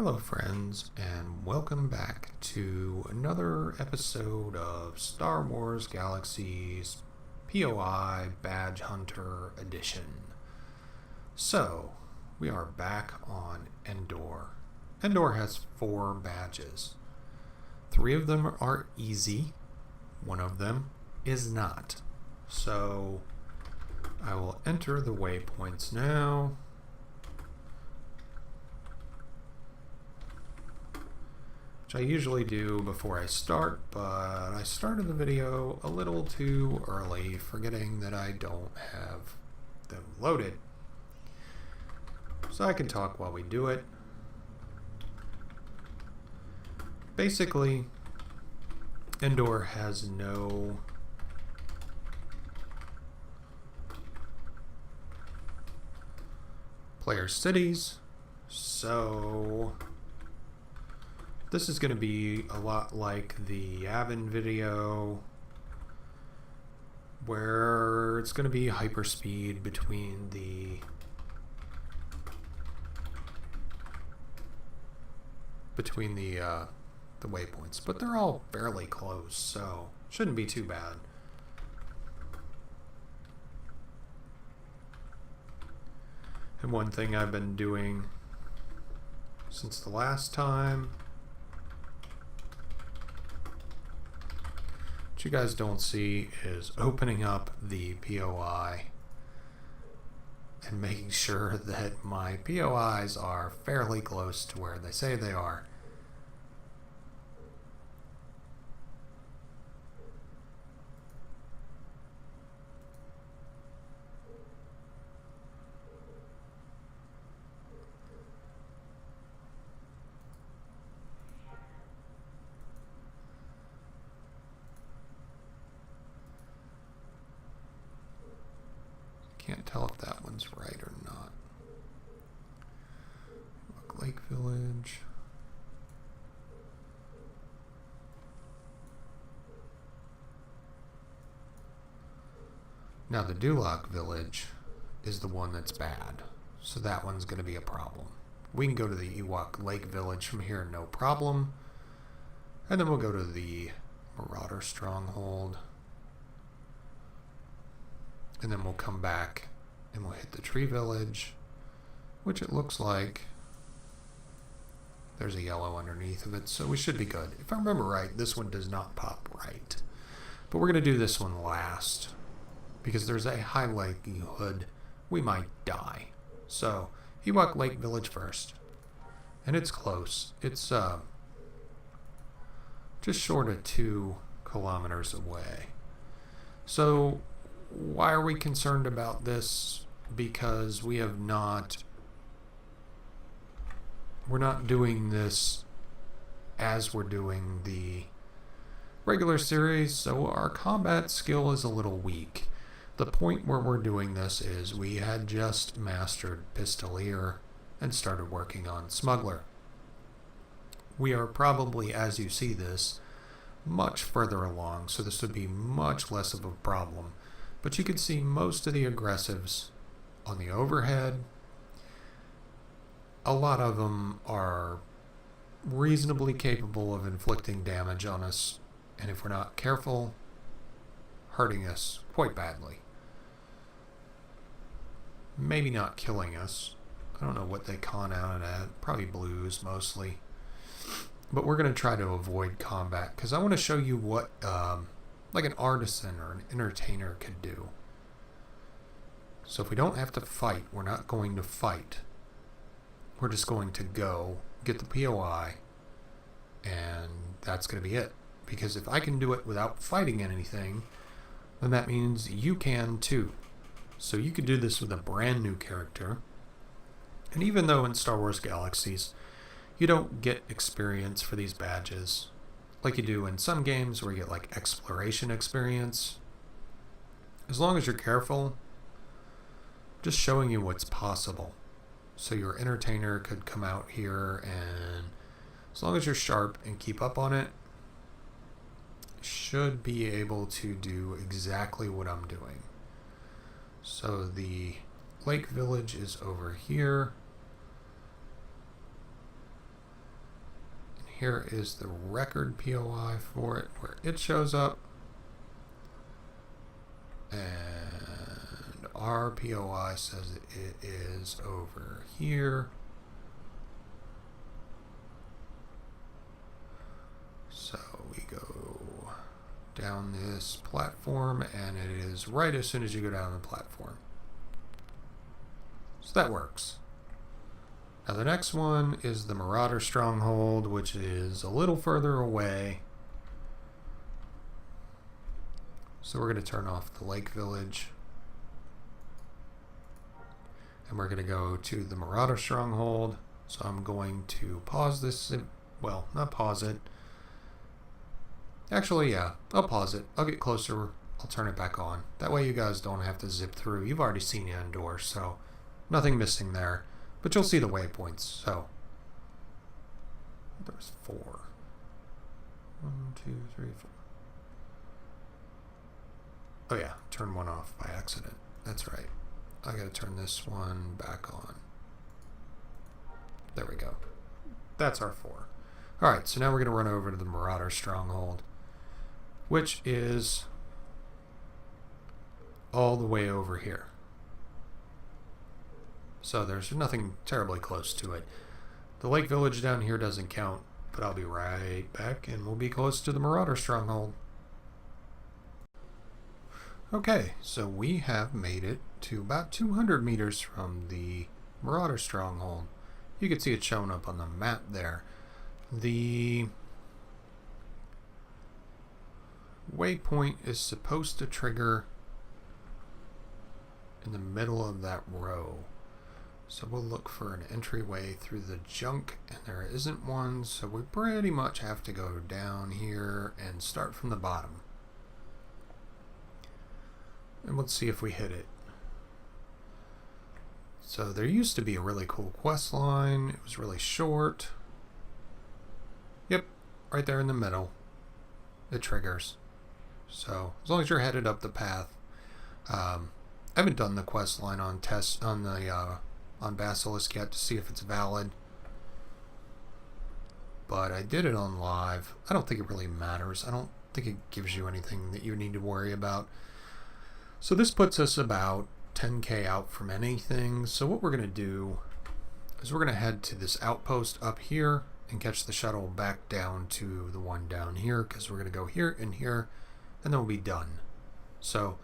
Hello friends, and welcome back to another episode of Star Wars Galaxies POI Badge Hunter Edition. So, we are back on Endor. Endor has 4 badges. 3 of them are easy, 1 of them is not. So, I will enter the waypoints now. I usually do before I start, but I started the video a little too early, forgetting that I don't have them loaded. So I can talk while we do it. Basically, Endor has no player cities, so this is going to be a lot like the Yavin video, where it's going to be hyperspeed between the waypoints, but they're all fairly close, so shouldn't be too bad. And one thing I've been doing since the last time, what you guys don't see, is opening up the POI and making sure that my POIs are fairly close to where they say they are. Can't tell if that one's right or not. Ewok Lake Village. Now the Duloc Village is the one that's bad, so that one's going to be a problem. We can go to the Ewok Lake Village from here, no problem. And then we'll go to the Marauder Stronghold. And then we'll come back and we'll hit the Tree Village, which it looks like there's a yellow underneath of it, so we should be good. If I remember right, this one does not pop right. But we're going to do this one last, because there's a high likelihood we might die. So, Ewok Lake Village first. And it's close. It's just short of 2 kilometers away. So, why are we concerned about this? Because we're not doing this as we're doing the regular series, so our combat skill is a little weak. The point where we're doing this is we had just mastered Pistolier and started working on Smuggler. We are probably, as you see this, much further along, so this would be much less of a problem. But you can see most of the aggressives on the overhead. A lot of them are reasonably capable of inflicting damage on us, and if we're not careful, hurting us quite badly. Maybe not killing us. I don't know what they con out at. Probably blues mostly. But we're going to try to avoid combat, because I want to show you what like an artisan or an entertainer could do. So if we don't have to fight, we're not going to fight. We're just going to go get the POI, and that's going to be it. Because if I can do it without fighting anything, then that means you can too. So you could do this with a brand new character. And even though in Star Wars Galaxies, you don't get experience for these badges, like you do in some games where you get like exploration experience. As long as you're careful, just showing you what's possible. So your entertainer could come out here, and as long as you're sharp and keep up on it, should be able to do exactly what I'm doing. So the Lake Village is over here. here is the record POI for it, where it shows up. And our POI says it is over here. So we go down this platform, and it is right as soon as you go down the platform. So that works. Now the next one is the Marauder Stronghold, which is a little further away. So we're going to turn off the Lake Village. And we're going to go to the Marauder Stronghold. So I'm going to pause this. Well, not pause it. Actually, yeah, I'll pause it. I'll get closer. I'll turn it back on. That way you guys don't have to zip through. You've already seen Endor, so nothing missing there. But you'll see the waypoints, so. There's 4. 1, 2, 3, 4. Oh yeah, turn one off by accident. That's right. I gotta turn this one back on. There we go. That's our 4. Alright, so now we're gonna run over to the Marauder Stronghold, which is all the way over here. So there's nothing terribly close to it. The Lake Village down here doesn't count, but I'll be right back and we'll be close to the Marauder Stronghold. Okay, so we have made it to about 200 meters from the Marauder Stronghold. You can see it showing up on the map there. The waypoint is supposed to trigger in the middle of that row. So we'll look for an entryway through the junk, and there isn't one, so we pretty much have to go down here and start from the bottom. And let's see if we hit it. So there used to be a really cool quest line. It was really short. Yep, right there in the middle. It triggers. So as long as you're headed up the path. I haven't done the quest line on test on the on Basilisk yet to see if it's valid, but I did it on live. I don't think it really matters. I don't think it gives you anything that you need to worry about. So this puts us about 10k out from anything. So what we're going to do is we're going to head to this outpost up here and catch the shuttle back down to the one down here, because we're going to go here and here, and then we'll be done. So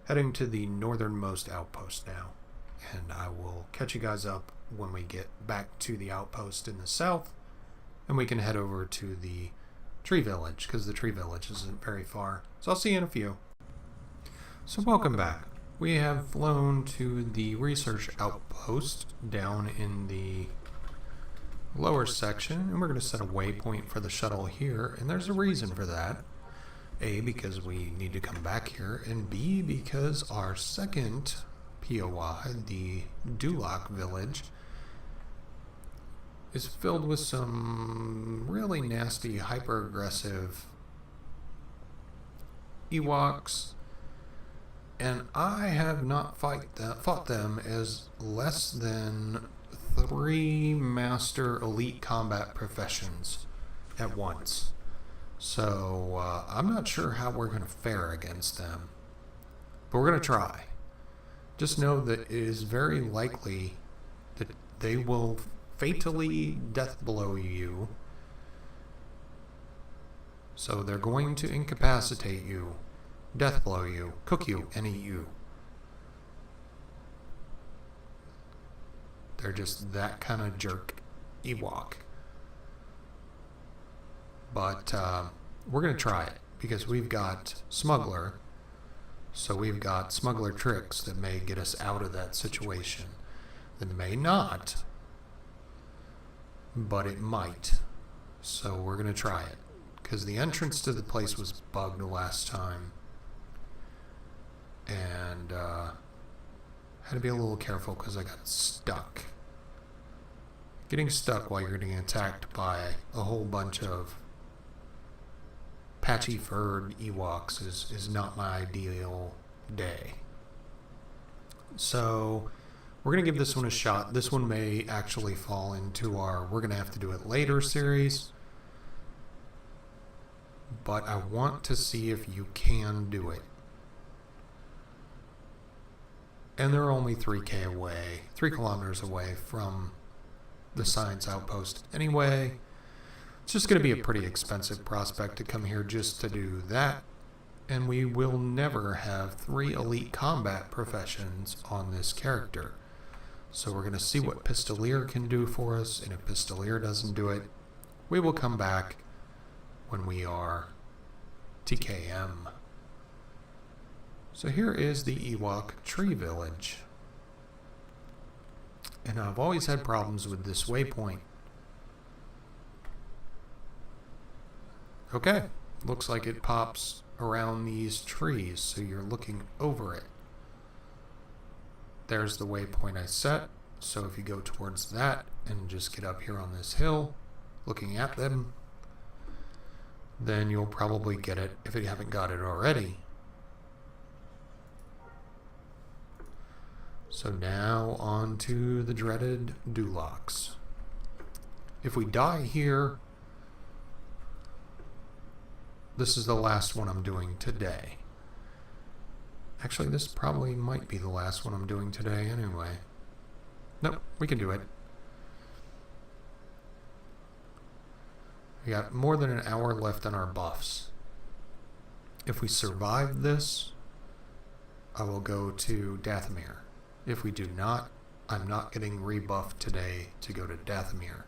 heading to the northernmost outpost now, and I will catch you guys up when we get back to the outpost in the south, and we can head over to the Tree Village, because the Tree Village isn't very far. So I'll see you in a few. So welcome back. We have flown to the research outpost down in the lower section, and we're going to set a waypoint for the shuttle here, and there's a reason for that. A, because we need to come back here, and B, because our second POI, the Duloc Village, is filled with some really nasty, hyper-aggressive Ewoks, and I have not fought them as less than 3 master elite combat professions at once. So I'm not sure how we're going to fare against them, but we're going to try. Just know that it is very likely that they will fatally death blow you. So they're going to incapacitate you, death blow you, cook you, and eat you. They're just that kind of jerk Ewok. But we're going to try it, because we've got Smuggler. So we've got smuggler tricks that may get us out of that situation. That may not, but it might. So we're going to try it, because the entrance to the place was bugged last time. And had to be a little careful because I got stuck. Getting stuck while you're getting attacked by a whole bunch of patchy furred Ewoks is not my ideal day. So we're going to give this one a shot. This one may actually fall into our we're going to have to do it later series. but I want to see if you can do it. And they're only 3K away, 3 kilometers away from the science outpost anyway. It's just going to be a pretty expensive prospect to come here just to do that. And we will never have 3 elite combat professions on this character. So we're going to see what Pistolier can do for us, and if Pistolier doesn't do it, we will come back when we are TKM. So here is the Ewok Tree Village. And I've always had problems with this waypoint. Okay, looks like it pops around these trees, so you're looking over it. There's the waypoint I set, so if you go towards that and just get up here on this hill, looking at them, then you'll probably get it if you haven't got it already. So now on to the dreaded Dulocs. If we die here, this is the last one I'm doing today. Actually, this probably might be the last one I'm doing today anyway. Nope, we can do it. We got more than an hour left on our buffs. If we survive this, I will go to Dathomir. If we do not, I'm not getting rebuffed today to go to Dathomir,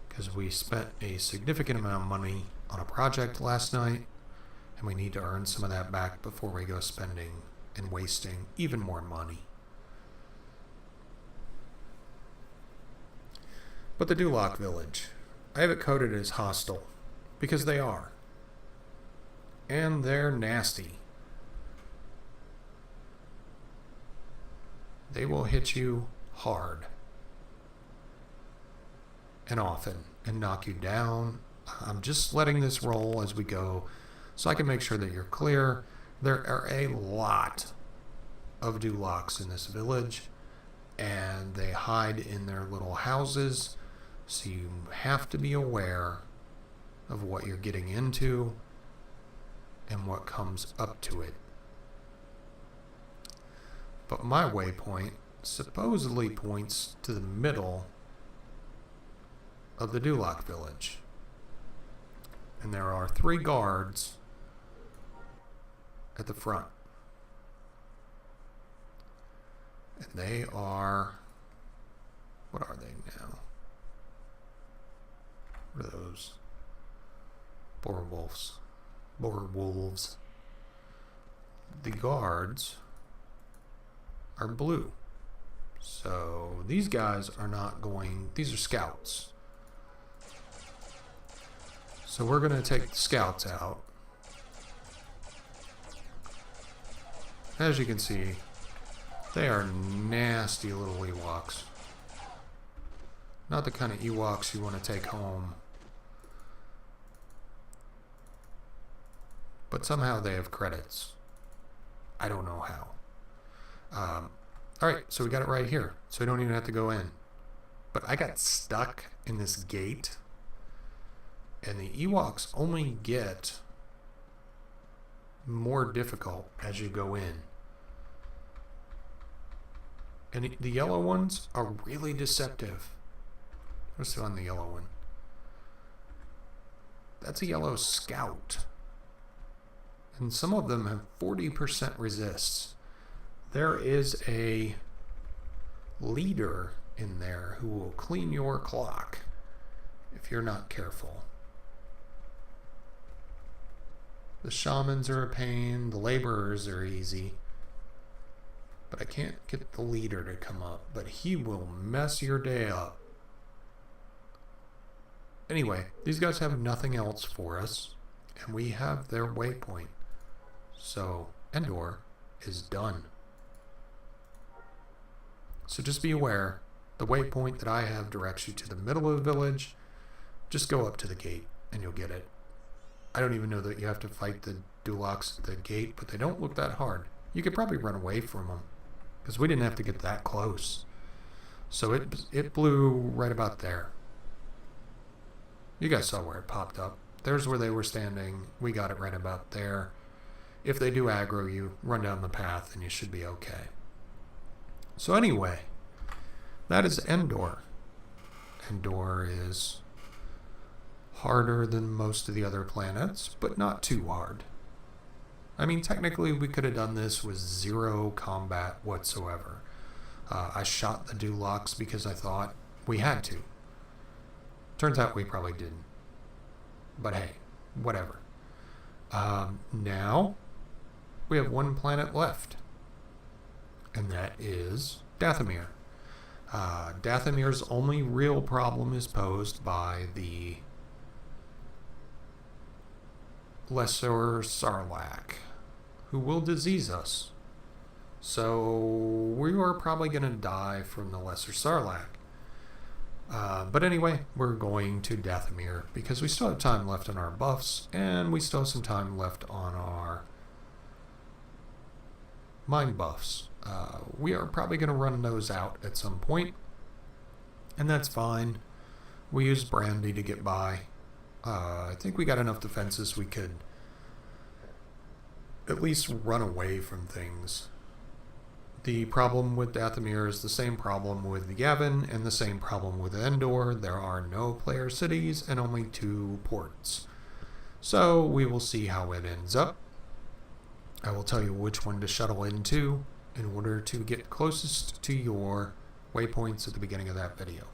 because we spent a significant amount of money on a project last night, and we need to earn some of that back before we go spending and wasting even more money. But the Duloc Village, I have it coded as hostile, because they are. And they're nasty. They will hit you hard and often and knock you down. I'm just letting this roll as we go so I can make sure that you're clear. There are a lot of Dulocs in this village, and they hide in their little houses, so you have to be aware of what you're getting into and what comes up to it. But my waypoint supposedly points to the middle of the Duloc Village. And there are 3 guards at the front. And they are... what are they now? What are those? Boar wolves. The guards are blue. So these guys are not going... these are scouts. So we're going to take the scouts out. As you can see, they are nasty little Ewoks. Not the kind of Ewoks you want to take home. But somehow they have credits. I don't know how. Alright, so we got it right here. So we don't even have to go in. But I got stuck in this gate. And the Ewoks only get more difficult as you go in. And the yellow ones are really deceptive. Let's see on the yellow one. That's a yellow scout. And some of them have 40% resists. There is a leader in there who will clean your clock if you're not careful. The shamans are a pain, the laborers are easy. But I can't get the leader to come up, but he will mess your day up. Anyway, these guys have nothing else for us, and we have their waypoint. So, Endor is done. So just be aware, the waypoint that I have directs you to the middle of the village. Just go up to the gate, and you'll get it. I don't even know that you have to fight the Dulocs at the gate, but they don't look that hard. You could probably run away from them, because we didn't have to get that close. So it blew right about there. You guys saw where it popped up. there's where they were standing. We got it right about there. If they do aggro you, run down the path and you should be okay. So anyway, that is Endor. Endor is harder than most of the other planets, but not too hard. I mean, technically we could have done this with 0 combat whatsoever. I shot the Dulocs because I thought we had to. Turns out we probably didn't. But hey, whatever. Now, we have 1 planet left. And that is Dathomir. Dathomir's only real problem is posed by the Lesser Sarlacc, who will disease us. So we are probably going to die from the Lesser Sarlacc. But anyway, we're going to Dathomir because we still have time left on our buffs, and we still have some time left on our mind buffs. We are probably going to run those out at some point, and that's fine. We used Brandy to get by. I think we got enough defenses we could at least run away from things. The problem with Dathomir is the same problem with Yavin and the same problem with Endor. There are no player cities and only 2 ports. So we will see how it ends up. I will tell you which one to shuttle into in order to get closest to your waypoints at the beginning of that video.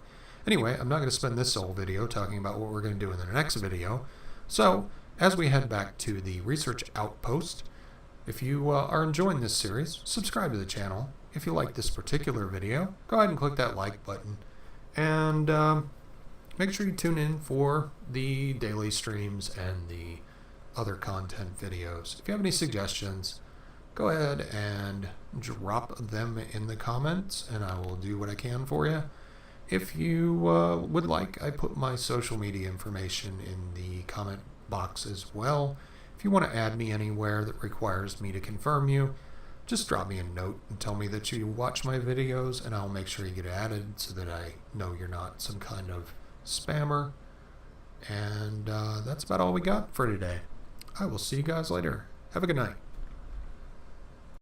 Anyway, I'm not going to spend this whole video talking about what we're going to do in the next video. So, as we head back to the research outpost, if you are enjoying this series, subscribe to the channel. If you like this particular video, go ahead and click that like button. And make sure you tune in for the daily streams and the other content videos. If you have any suggestions, go ahead and drop them in the comments, and I will do what I can for you. If you would like, I put my social media information in the comment box as well. If you want to add me anywhere that requires me to confirm you, just drop me a note and tell me that you watch my videos, and I'll make sure you get added so that I know you're not some kind of spammer. And that's about all we got for today. I will see you guys later. Have a good night.